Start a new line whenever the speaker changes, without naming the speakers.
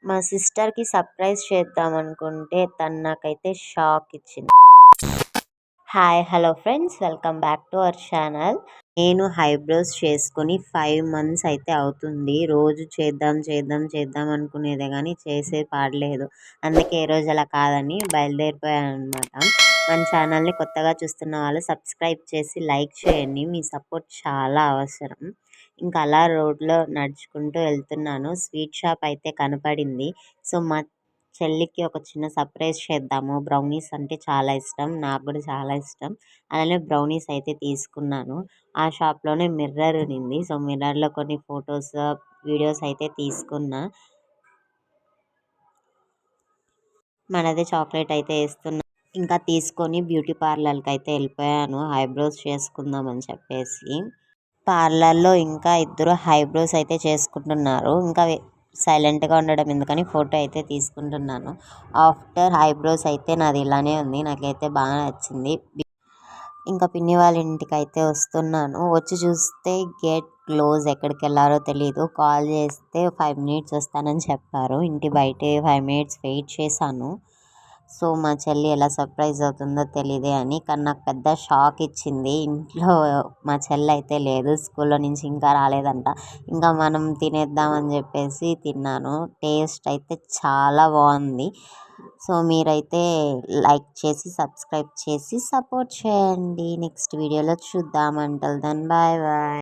మా సిస్టర్‌కి సర్ప్రైజ్ చేద్దామనుకుంటే తను నాకైతే షాక్ ఇచ్చింది. Hi! Hello friends! Welcome back to our channel. నేను ఐబ్రోస్ చేసుకొని 5 మంత్స్ అయితే అవుతుంది. రోజు చేద్దాం అనుకునేదే గానీ చేసే పాడలేదు. అందుకే ఏ రోజు అలా కాదని బయలుదేరిపోయాననమాట. మన ఛానల్‌ని కొత్తగా చూస్తున్న వాళ్ళు సబ్స్క్రైబ్ చేసి లైక్ చేయండి. మీ సపోర్ట్ చాలా అవసరం. ఇంకా అలా రోడ్లో నడుచుకుంటూ వెళ్తున్నాను. స్వీట్ షాప్ అయితే కనపడింది. సో, మా చెల్లికి ఒక చిన్న సర్ప్రైజ్ చేద్దాము. బ్రౌనీస్ అంటే చాలా ఇష్టం. నాకు కూడా చాలా ఇష్టం. అలానే బ్రౌనీస్ అయితే తీసుకున్నాను. ఆ షాప్‌లోనే మిర్రర్ ఉన్నింది. సో, మిర్రర్‌లో కొన్ని ఫోటోస్, వీడియోస్ అయితే తీసుకున్నా. మనదే చాక్లెట్ అయితే ఏస్తున్నా. ఇంకా తీసుకొని బ్యూటీ పార్లర్‌కి అయితే వెళ్ళిపోయాను. ఐబ్రోస్ చేసుకుందామని చెప్పేసి. పార్లర్‌లో ఇంకా ఇద్దరు ఐబ్రోస్ అయితే చేసుకుంటున్నారు. ఇంకా సైలెంట్‌గా ఉండడం ఎందుకని ఫోటో అయితే తీసుకుంటున్నాను. ఆఫ్టర్ ఐబ్రోస్ అయితే నాది ఇలానే ఉంది. నాకైతే బాగా నచ్చింది. ఇంకా పిన్ని వాళ్ళ ఇంటికైతే వస్తున్నాను. వచ్చి చూస్తే గేట్ క్లోజ్, ఎక్కడికెళ్లారో తెలీదు. కాల్ చేస్తే 5 మినిట్స్ వస్తానని చెప్పారు. ఇంటి బయటే 5 మినిట్స్ వెయిట్ చేశాను. సో, మా చెల్లి ఎలా సర్ప్రైజ్ అవుతుందో తెలీదే అని. కానీ నాకు పెద్ద షాక్ ఇచ్చింది. ఇంట్లో మా చెల్లి అయితే లేదు. స్కూల్లో నుంచి ఇంకా రాలేదంట. ఇంకా మనం తినేద్దామని చెప్పేసి తిన్నాను. టేస్ట్ అయితే చాలా బాగుంది. సో, మీరైతే లైక్ చేసి, సబ్స్క్రైబ్ చేసి సపోర్ట్ చేయండి. నెక్స్ట్ వీడియోలో చూద్దాం. Until then bye bye.